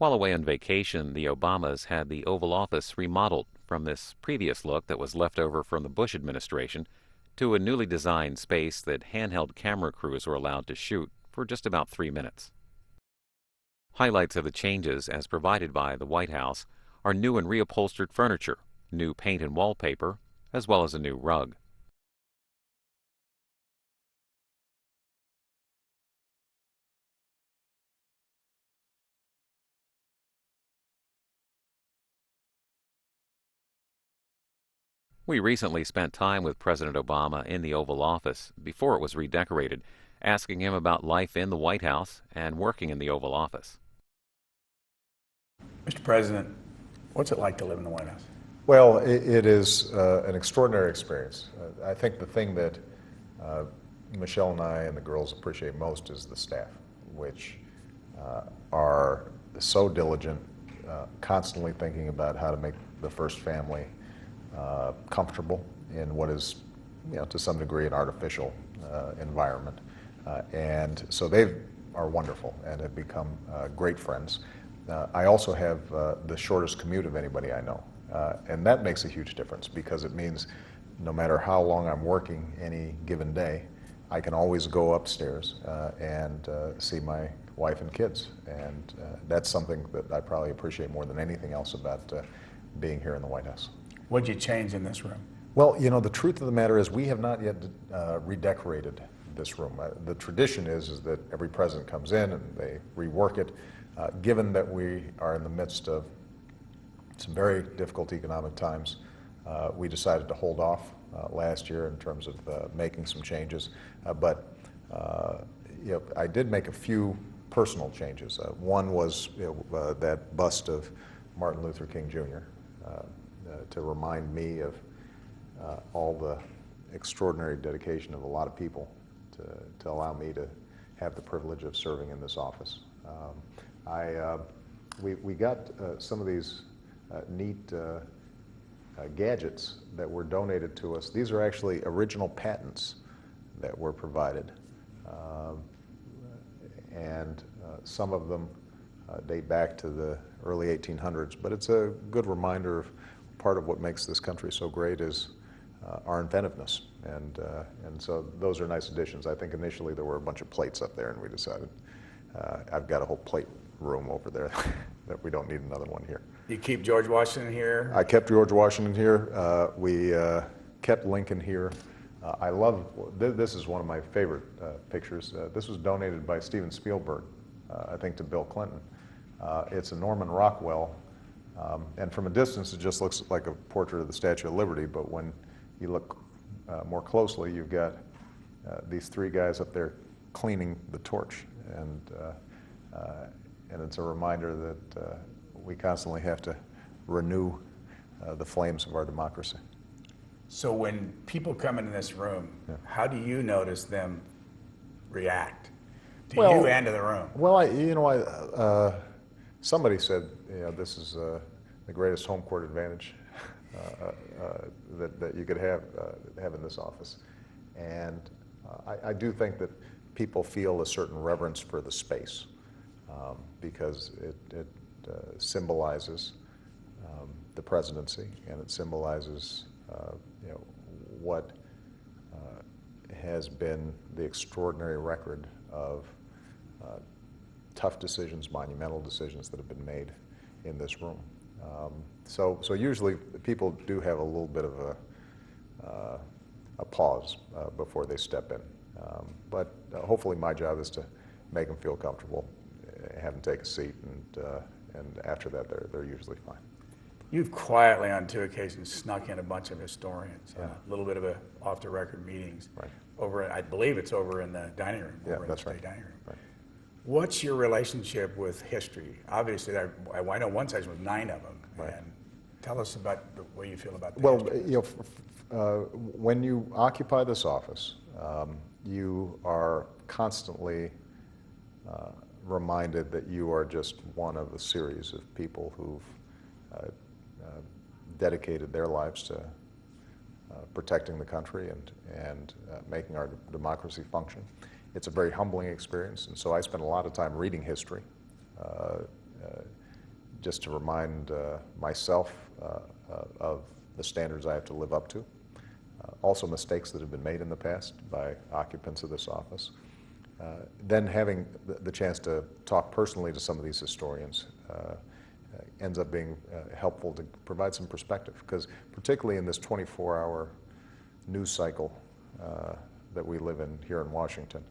While away on vacation, the Obamas had the Oval Office remodeled from this previous look that was left over from the Bush administration to a newly designed space that handheld camera crews were allowed to shoot for just about 3 minutes. Highlights of the changes, as provided by the White House, are new and reupholstered furniture, new paint and wallpaper, as well as a new rug. We recently spent time with President Obama in the Oval Office before it was redecorated, asking him about life in the White House and working in the Oval Office. Mr. President, what's it like to live in the White House? Well, it is an extraordinary experience. I think the thing that Michelle and I and the girls appreciate most is the staff, which are so diligent, constantly thinking about how to make the first family comfortable in what is, to some degree, an artificial environment. And so they are wonderful and have become great friends. I also have the shortest commute of anybody I know. And that makes a huge difference because it means no matter how long I'm working any given day, I can always go upstairs and see my wife and kids. And that's something that I probably appreciate more than anything else about being here in the White House. What'd you change in this room? Well, the truth of the matter is we have not yet redecorated this room. The tradition is that every president comes in and they rework it. Given that we are in the midst of some very difficult economic times, we decided to hold off last year in terms of making some changes. But I did make a few personal changes. One was that bust of Martin Luther King Jr. To remind me of all the extraordinary dedication of a lot of people to allow me to have the privilege of serving in this office. We got some of these neat gadgets that were donated to us. These are actually original patents that were provided, and some of them date back to the early 1800s, but it's a good reminder of part of what makes this country so great is our inventiveness, and so those are nice additions. I think initially there were a bunch of plates up there, and we decided I've got a whole plate room over there that we don't need another one here. You keep George Washington here? I kept George Washington here. We kept Lincoln here. I love, this is one of my favorite pictures. This was donated by Steven Spielberg, I think, to Bill Clinton. It's a Norman Rockwell, and from a distance it just looks like a portrait of the Statue of Liberty, but when you look more closely, you've got these three guys up there cleaning the torch, and it's a reminder that we constantly have to renew the flames of our democracy. So when people come into this room, how do you notice them react to you and to the room? Well, somebody said, this is the greatest home court advantage that you could have in this office, and I do think that people feel a certain reverence for the space because it symbolizes the presidency, and it symbolizes what has been the extraordinary record of tough decisions, monumental decisions that have been made in this room. So usually people do have a little bit of a pause before they step in. But hopefully my job is to make them feel comfortable, have them take a seat, and after that they're usually fine. You've quietly on 2 occasions snuck in a bunch of historians, a little bit of off-the-record meetings. Right. Over, I believe it's over in the dining room. Yeah, over that's in the right. state dining room. Right. What's your relationship with history? Obviously, I know one section with 9 of them. Right. And tell us about the way you feel about the Well, history. when you occupy this office, you are constantly reminded that you are just one of a series of people who've dedicated their lives to protecting the country and making our democracy function. It's a very humbling experience, and so I spend a lot of time reading history, just to remind myself of the standards I have to live up to. Also mistakes that have been made in the past by occupants of this office. Then having the chance to talk personally to some of these historians ends up being helpful to provide some perspective, because particularly in this 24-hour news cycle that we live in here in Washington,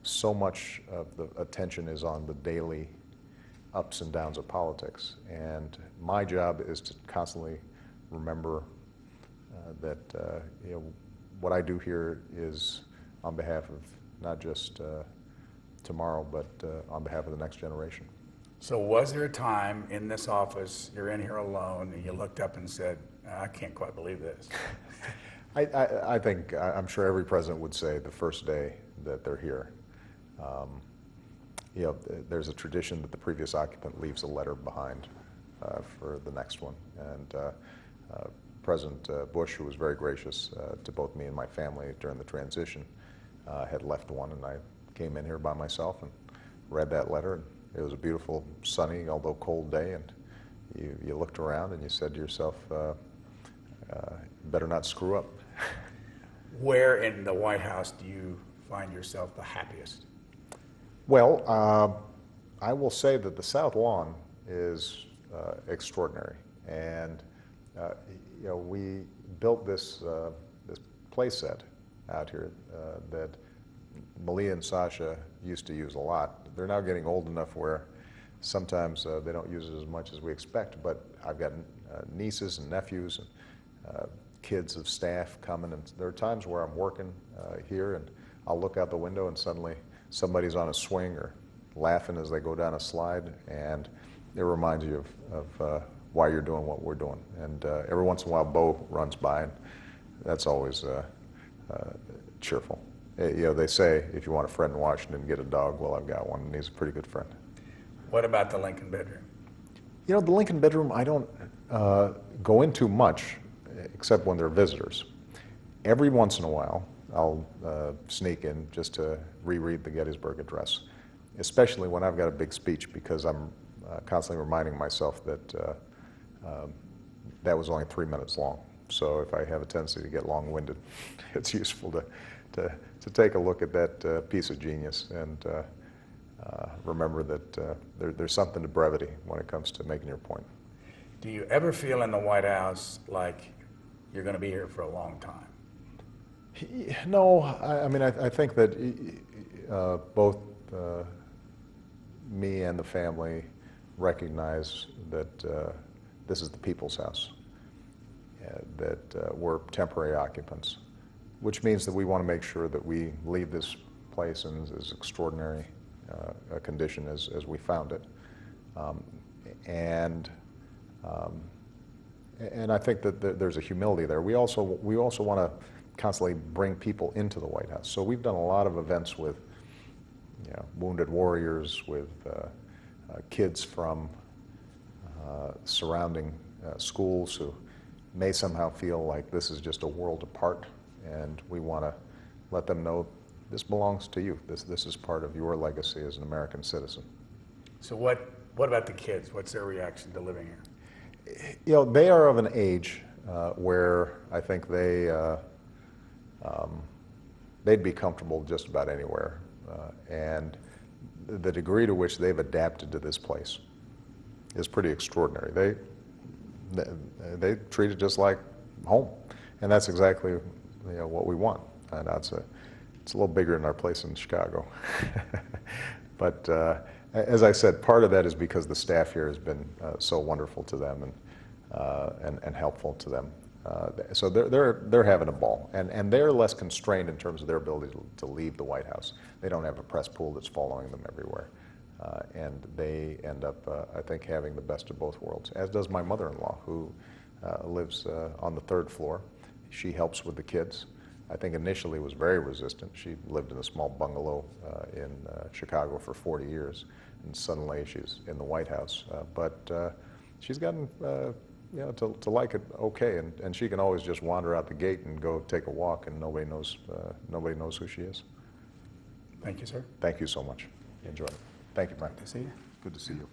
so much of the attention is on the daily ups and downs of politics, and my job is to constantly remember that what I do here is on behalf of not just tomorrow, but on behalf of the next generation. So was there a time in this office, you're in here alone, and you looked up and said, I can't quite believe this? I think, I'm sure every president would say the first day that they're here. There's a tradition that the previous occupant leaves a letter behind for the next one. And President Bush, who was very gracious to both me and my family during the transition, had left one, and I came in here by myself and read that letter. And it was a beautiful, sunny, although cold day, and you looked around and you said to yourself, better not screw up. Where in the White House do you find yourself the happiest? Well, I will say that the South Lawn is extraordinary, and we built this this play set out here that Malia and Sasha used to use a lot. They're now getting old enough where sometimes they don't use it as much as we expect, but I've got nieces and nephews and kids of staff coming, and there are times where I'm working here and I'll look out the window and suddenly somebody's on a swing or laughing as they go down a slide, and it reminds you of why you're doing what we're doing. And every once in a while Bo runs by, and that's always cheerful. They say if you want a friend in Washington, get a dog. Well, I've got one, and he's a pretty good friend. What about the Lincoln bedroom? The Lincoln bedroom I don't go into much, except when there are visitors. Every once in a while, I'll sneak in just to reread the Gettysburg Address, especially when I've got a big speech, because I'm constantly reminding myself that that was only 3 minutes long. So if I have a tendency to get long-winded, it's useful to take a look at that piece of genius and remember that there's something to brevity when it comes to making your point. Do you ever feel in the White House like you're going to be here for a long time? No, I think that both me and the family recognize that this is the people's house, that we're temporary occupants, which means that we want to make sure that we leave this place in as extraordinary a condition as we found it. And I think that there's a humility there. We also want to constantly bring people into the White House. So we've done a lot of events with wounded warriors, with kids from surrounding schools who may somehow feel like this is just a world apart, and we want to let them know this belongs to you. This is part of your legacy as an American citizen. So what about the kids? What's their reaction to living here? They are of an age where I think they'd be comfortable just about anywhere, and the degree to which they've adapted to this place is pretty extraordinary. They treat it just like home, and that's exactly what we want. And it's a little bigger than our place in Chicago, but as I said, part of that is because the staff here has been so wonderful to them and helpful to them. So they're having a ball, and they're less constrained in terms of their ability to leave the White House. They don't have a press pool that's following them everywhere, and they end up, I think, having the best of both worlds. As does my mother-in-law, who lives on the 3rd floor. She helps with the kids. I think initially was very resistant. She lived in a small bungalow in Chicago for 40 years, and suddenly she's in the White House. But she's gotten to like it okay, and she can always just wander out the gate and go take a walk, and nobody knows who she is. Thank you, sir. Thank you so much. Enjoy it. Thank you, Brian. Good to see you. Good to see you.